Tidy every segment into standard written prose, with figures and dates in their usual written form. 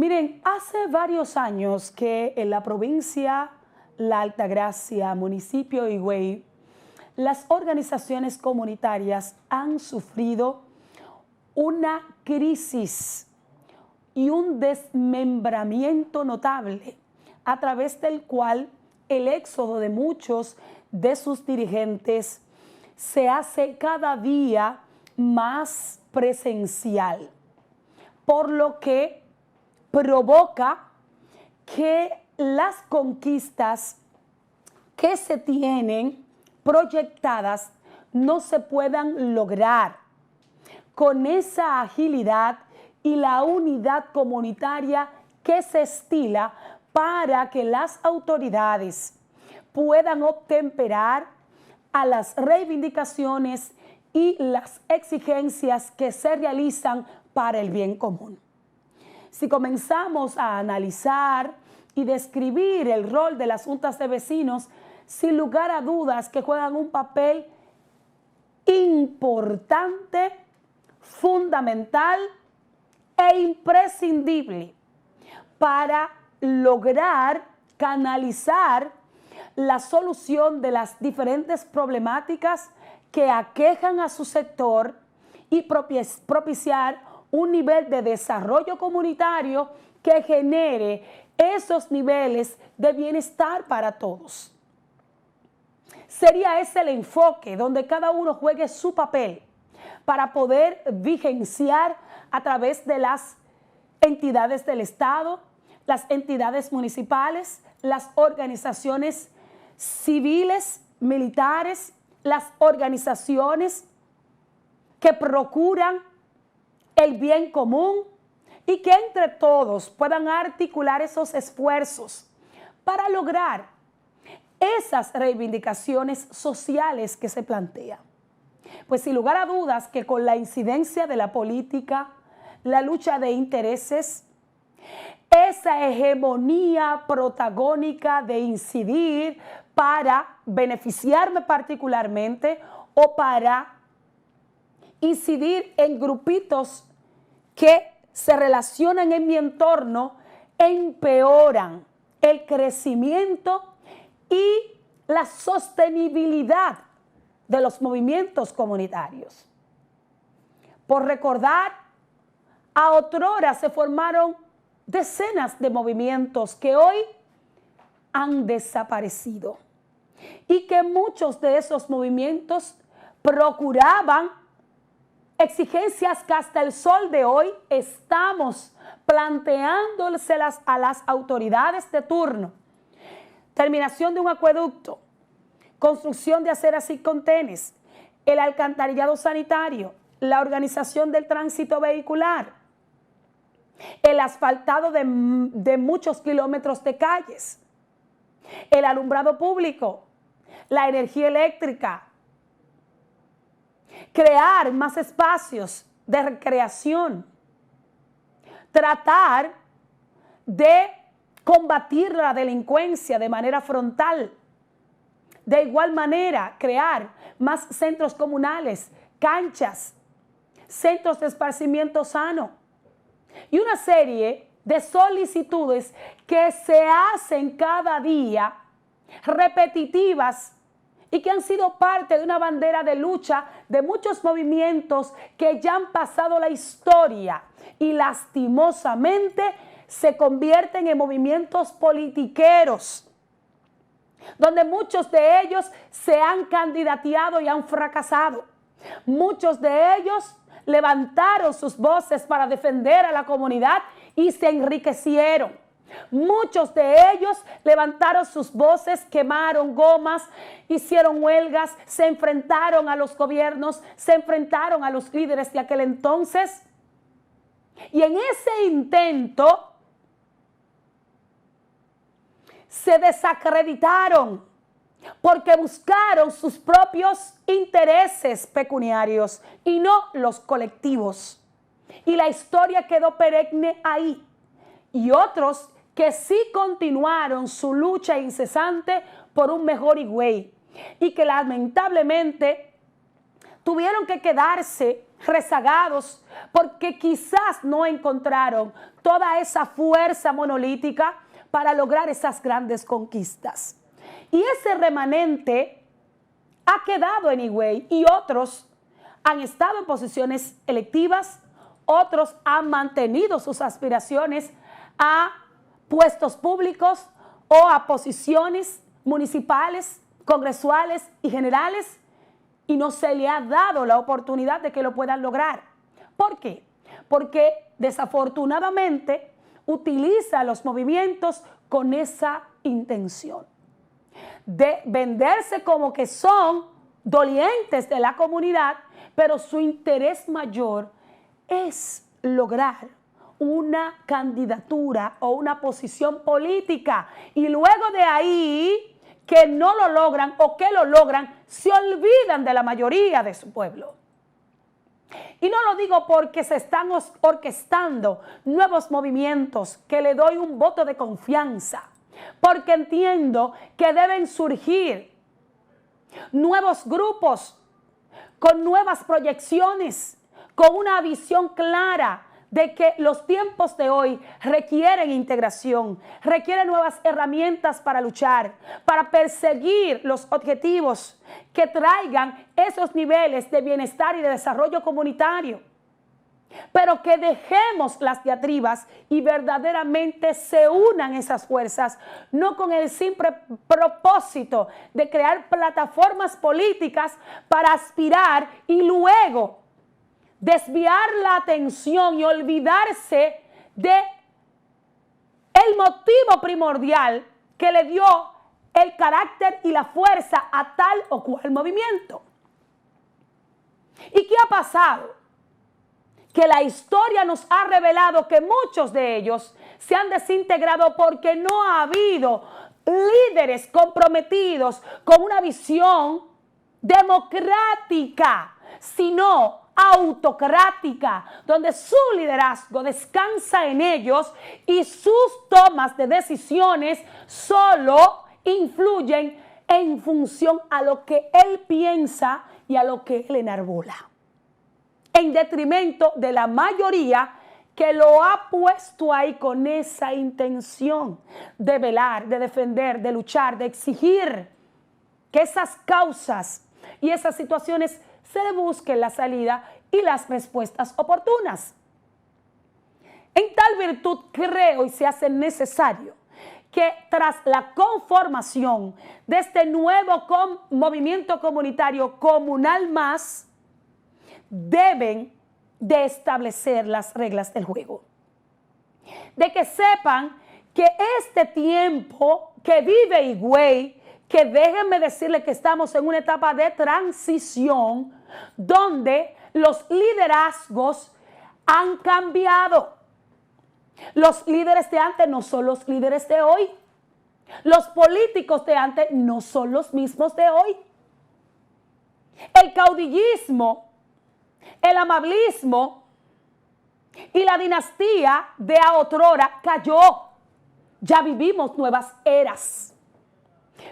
Miren, hace varios años que en la provincia La Altagracia, municipio de Higüey, las organizaciones comunitarias han sufrido una crisis y un desmembramiento notable, a través del cual el éxodo de muchos de sus dirigentes se hace cada día más presencial, por lo que provoca que las conquistas que se tienen proyectadas no se puedan lograr con esa agilidad y la unidad comunitaria que se estila para que las autoridades puedan obtemperar a las reivindicaciones y las exigencias que se realizan para el bien común. Si comenzamos a analizar y describir el rol de las juntas de vecinos, sin lugar a dudas que juegan un papel importante, fundamental e imprescindible para lograr canalizar la solución de las diferentes problemáticas que aquejan a su sector y propiciar un nivel de desarrollo comunitario que genere esos niveles de bienestar para todos. Sería ese el enfoque donde cada uno juegue su papel para poder vigenciar a través de las entidades del Estado, las entidades municipales, las organizaciones civiles, militares, las organizaciones que procuran el bien común y que entre todos puedan articular esos esfuerzos para lograr esas reivindicaciones sociales que se plantean. Pues sin lugar a dudas que con la incidencia de la política, la lucha de intereses, esa hegemonía protagónica de incidir para beneficiarme particularmente o para incidir en grupitos que se relacionan en mi entorno, empeoran el crecimiento y la sostenibilidad de los movimientos comunitarios. Por recordar, a otrora se formaron decenas de movimientos que hoy han desaparecido y que muchos de esos movimientos procuraban exigencias que hasta el sol de hoy estamos planteándoselas a las autoridades de turno. Terminación de un acueducto, construcción de aceras y contenes, el alcantarillado sanitario, la organización del tránsito vehicular, el asfaltado de muchos kilómetros de calles, el alumbrado público, la energía eléctrica, crear más espacios de recreación, tratar de combatir la delincuencia de manera frontal. De igual manera, crear más centros comunales, canchas, centros de esparcimiento sano y una serie de solicitudes que se hacen cada día, repetitivas, y que han sido parte de una bandera de lucha de muchos movimientos que ya han pasado la historia y lastimosamente se convierten en movimientos politiqueros, donde muchos de ellos se han candidateado y han fracasado. Muchos de ellos levantaron sus voces para defender a la comunidad y se enriquecieron. Muchos de ellos levantaron sus voces, quemaron gomas, hicieron huelgas, se enfrentaron a los gobiernos, se enfrentaron a los líderes de aquel entonces. Y en ese intento se desacreditaron porque buscaron sus propios intereses pecuniarios y no los colectivos. Y la historia quedó perenne ahí. Y otros que sí continuaron su lucha incesante por un mejor Higüey y que lamentablemente tuvieron que quedarse rezagados, porque quizás no encontraron toda esa fuerza monolítica para lograr esas grandes conquistas. Y ese remanente ha quedado en Higüey y otros han estado en posiciones electivas, otros han mantenido sus aspiraciones a puestos públicos o a posiciones municipales, congresuales y generales, y no se le ha dado la oportunidad de que lo puedan lograr. ¿Por qué? Porque desafortunadamente utiliza los movimientos con esa intención de venderse como que son dolientes de la comunidad, pero su interés mayor es lograr una candidatura o una posición política, y luego de ahí que no lo logran o que lo logran, se olvidan de la mayoría de su pueblo. Y no lo digo porque se están orquestando nuevos movimientos que le doy un voto de confianza, porque entiendo que deben surgir nuevos grupos con nuevas proyecciones, con una visión clara de que los tiempos de hoy requieren integración, requieren nuevas herramientas para luchar, para perseguir los objetivos que traigan esos niveles de bienestar y de desarrollo comunitario. Pero que dejemos las diatribas y verdaderamente se unan esas fuerzas, no con el simple propósito de crear plataformas políticas para aspirar y luego desviar la atención y olvidarse de el motivo primordial que le dio el carácter y la fuerza a tal o cual movimiento. ¿Y qué ha pasado? Que la historia nos ha revelado que muchos de ellos se han desintegrado porque no ha habido líderes comprometidos con una visión democrática, sino autocrática, donde su liderazgo descansa en ellos y sus tomas de decisiones solo influyen en función a lo que él piensa y a lo que él enarbola, en detrimento de la mayoría que lo ha puesto ahí con esa intención de velar, de defender, de luchar, de exigir que esas causas y esas situaciones se le busque la salida y las respuestas oportunas. En tal virtud creo y se hace necesario que tras la conformación de este nuevo movimiento comunitario Comunal Más, deben de establecer las reglas del juego. De que sepan que este tiempo que vive Higüey, que déjenme decirle que estamos en una etapa de transición donde los liderazgos han cambiado. Los líderes de antes no son los líderes de hoy. Los políticos de antes no son los mismos de hoy. El caudillismo, el amablismo y la dinastía de otrora cayó. Ya vivimos nuevas eras.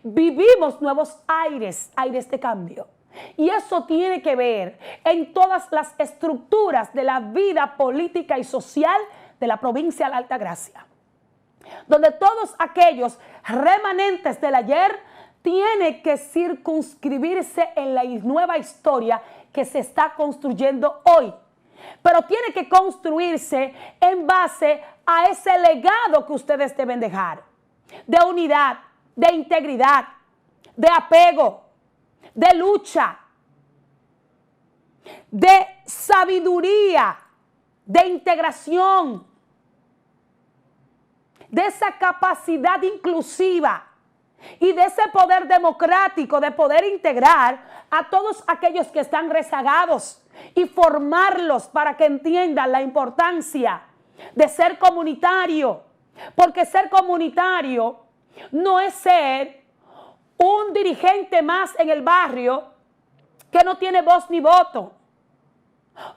Vivimos nuevos aires de cambio. Y eso tiene que ver en todas las estructuras de la vida política y social de la provincia de la Altagracia, donde todos aquellos remanentes del ayer tienen que circunscribirse en la nueva historia que se está construyendo hoy. Pero tiene que construirse en base a ese legado que ustedes deben dejar, de unidad, de integridad, de apego, de lucha, de sabiduría, de integración, de esa capacidad inclusiva y de ese poder democrático de poder integrar a todos aquellos que están rezagados y formarlos para que entiendan la importancia de ser comunitario, porque ser comunitario no es ser un dirigente más en el barrio que no tiene voz ni voto,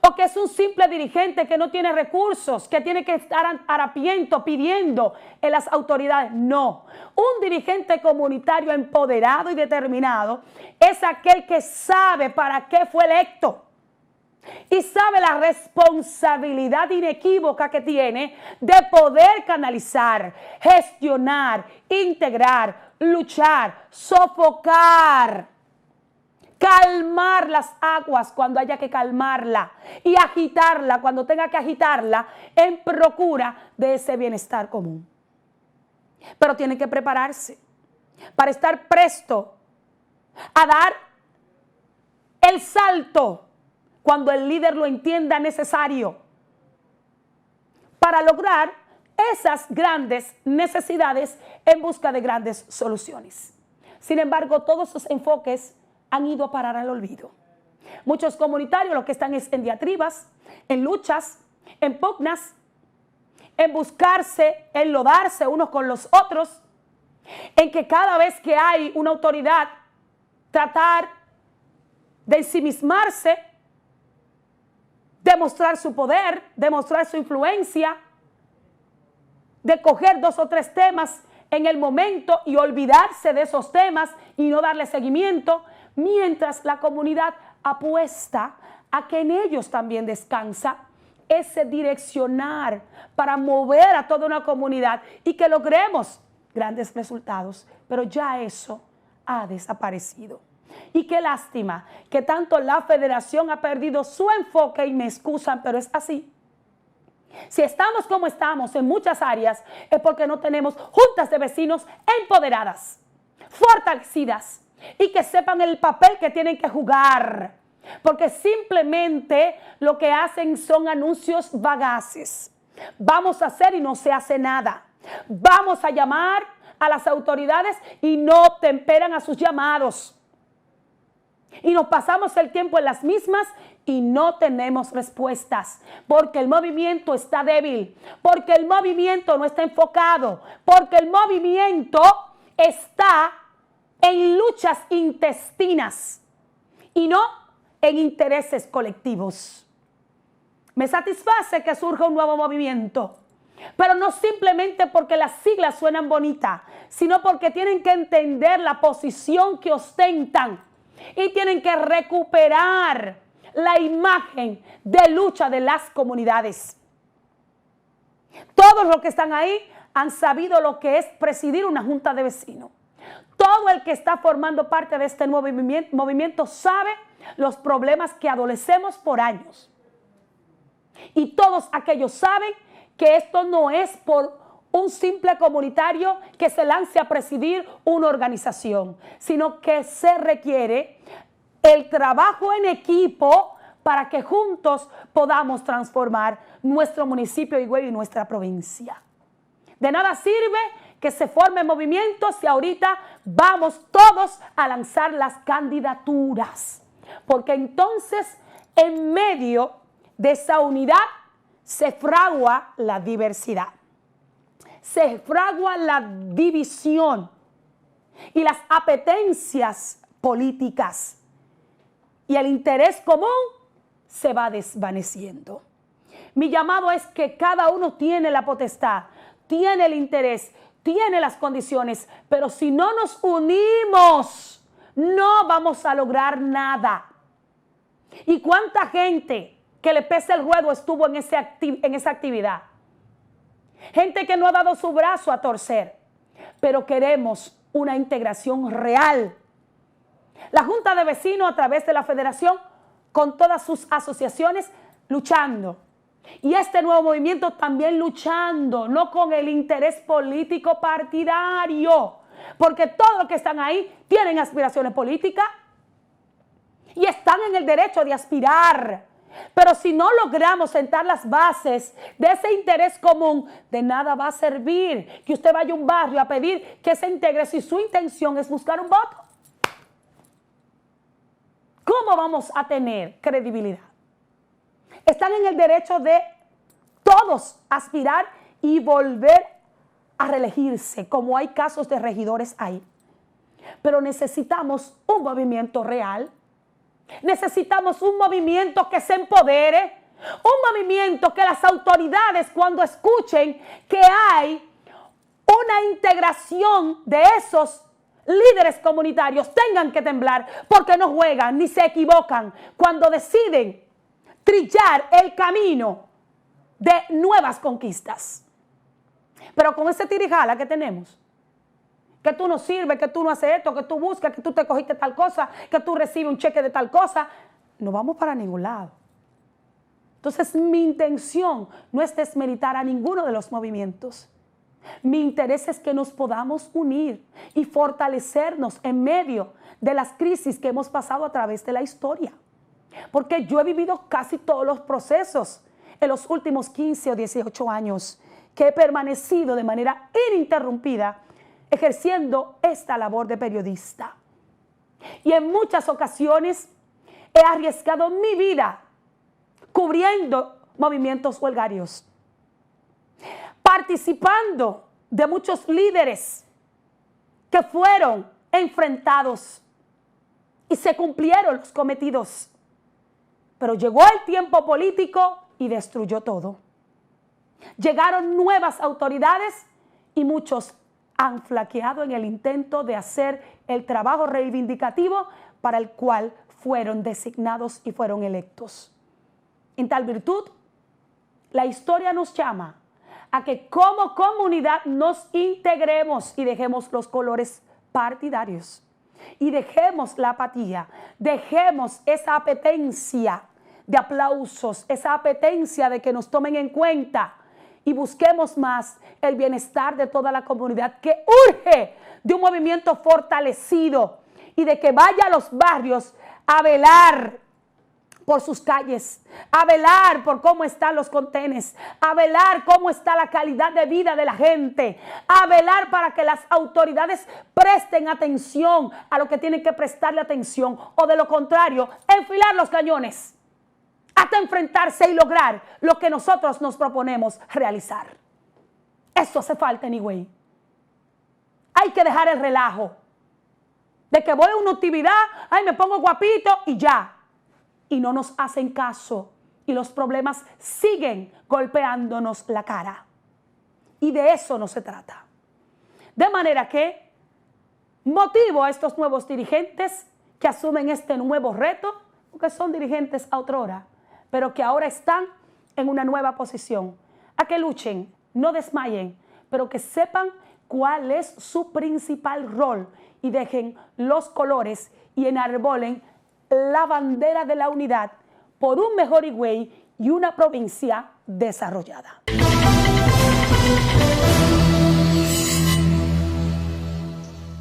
o que es un simple dirigente que no tiene recursos, que tiene que estar harapiento pidiendo en las autoridades. No, un dirigente comunitario empoderado y determinado es aquel que sabe para qué fue electo y sabe la responsabilidad inequívoca que tiene de poder canalizar, gestionar, integrar, luchar, sofocar, calmar las aguas cuando haya que calmarla y agitarla cuando tenga que agitarla en procura de ese bienestar común. Pero tiene que prepararse para estar presto a dar el salto cuando el líder lo entienda necesario para lograr esas grandes necesidades en busca de grandes soluciones. Sin embargo, todos esos enfoques han ido a parar al olvido. Muchos comunitarios lo que están es en diatribas, en luchas, en pugnas, en buscarse, en lodarse unos con los otros, en que cada vez que hay una autoridad, tratar de ensimismarse, demostrar su poder, demostrar su influencia, de coger 2 o 3 temas en el momento y olvidarse de esos temas y no darle seguimiento, mientras la comunidad apuesta a que en ellos también descansa ese direccionar para mover a toda una comunidad y que logremos grandes resultados. Pero ya eso ha desaparecido. Y qué lástima que tanto la federación ha perdido su enfoque, y me excusan, pero es así. Si estamos como estamos en muchas áreas es porque no tenemos juntas de vecinos empoderadas, fortalecidas y que sepan el papel que tienen que jugar, porque simplemente lo que hacen son anuncios vagaces. Vamos a hacer y no se hace nada. Vamos a llamar a las autoridades y no temperan a sus llamados. Y nos pasamos el tiempo en las mismas y no tenemos respuestas, porque el movimiento está débil, porque el movimiento no está enfocado, porque el movimiento está en luchas intestinas y no en intereses colectivos. Me satisface que surja un nuevo movimiento, pero no simplemente porque las siglas suenan bonitas, sino porque tienen que entender la posición que ostentan y tienen que recuperar la imagen de lucha de las comunidades. Todos los que están ahí han sabido lo que es presidir una junta de vecinos. Todo el que está formando parte de este nuevo movimiento sabe los problemas que adolecemos por años. Y todos aquellos saben que esto no es por un simple comunitario que se lance a presidir una organización, sino que se requiere el trabajo en equipo para que juntos podamos transformar nuestro municipio de Higüey y nuestra provincia. De nada sirve que se formen movimientos si ahorita vamos todos a lanzar las candidaturas, porque entonces en medio de esa unidad se fragua la diversidad, se fragua la división y las apetencias políticas, y el interés común se va desvaneciendo. Mi llamado es que cada uno tiene la potestad, tiene el interés, tiene las condiciones, pero si no nos unimos, no vamos a lograr nada. ¿Y cuánta gente que le pese el ruedo estuvo en esa actividad? Gente que no ha dado su brazo a torcer, pero queremos una integración real. La Junta de Vecinos, a través de la Federación, con todas sus asociaciones, luchando. Y este nuevo movimiento también luchando, no con el interés político partidario, porque todos los que están ahí tienen aspiraciones políticas y están en el derecho de aspirar. Pero si no logramos sentar las bases de ese interés común, de nada va a servir que usted vaya a un barrio a pedir que se integre si su intención es buscar un voto. ¿Cómo vamos a tener credibilidad? Están en el derecho de todos aspirar y volver a reelegirse, como hay casos de regidores ahí. Pero necesitamos un movimiento real. Necesitamos un movimiento que se empodere, un movimiento que las autoridades, cuando escuchen que hay una integración de esos líderes comunitarios, tengan que temblar, porque no juegan ni se equivocan cuando deciden trillar el camino de nuevas conquistas. Pero con ese tirijala que tenemos, que tú no sirves, que tú no haces esto, que tú buscas, que tú te cogiste tal cosa, que tú recibes un cheque de tal cosa, no vamos para ningún lado. Entonces, mi intención no es desmeritar a ninguno de los movimientos. Mi interés es que nos podamos unir y fortalecernos en medio de las crisis que hemos pasado a través de la historia. Porque yo he vivido casi todos los procesos en los últimos 15 o 18 años que he permanecido de manera ininterrumpida ejerciendo esta labor de periodista. Y en muchas ocasiones he arriesgado mi vida cubriendo movimientos huelgarios, participando de muchos líderes que fueron enfrentados y se cumplieron los cometidos. Pero llegó el tiempo político y destruyó todo. Llegaron nuevas autoridades y muchos han flaqueado en el intento de hacer el trabajo reivindicativo para el cual fueron designados y fueron electos. En tal virtud, la historia nos llama a que como comunidad nos integremos y dejemos los colores partidarios y dejemos la apatía, dejemos esa apetencia de aplausos, esa apetencia de que nos tomen en cuenta y busquemos más el bienestar de toda la comunidad que urge de un movimiento fortalecido y de que vaya a los barrios a velar por sus calles, a velar por cómo están los contenes, a velar cómo está la calidad de vida de la gente, a velar para que las autoridades presten atención a lo que tienen que prestarle atención o de lo contrario, enfilar los cañones hasta enfrentarse y lograr lo que nosotros nos proponemos realizar. Eso hace falta, anyway. Hay que dejar el relajo de que voy a una actividad, ay, me pongo guapito y ya. Y no nos hacen caso y los problemas siguen golpeándonos la cara. Y de eso no se trata. De manera que motivo a estos nuevos dirigentes que asumen este nuevo reto, porque son dirigentes a otrora, pero que ahora están en una nueva posición, a que luchen, no desmayen, pero que sepan cuál es su principal rol y dejen los colores y enarbolen la bandera de la unidad por un mejor Higüey y una provincia desarrollada.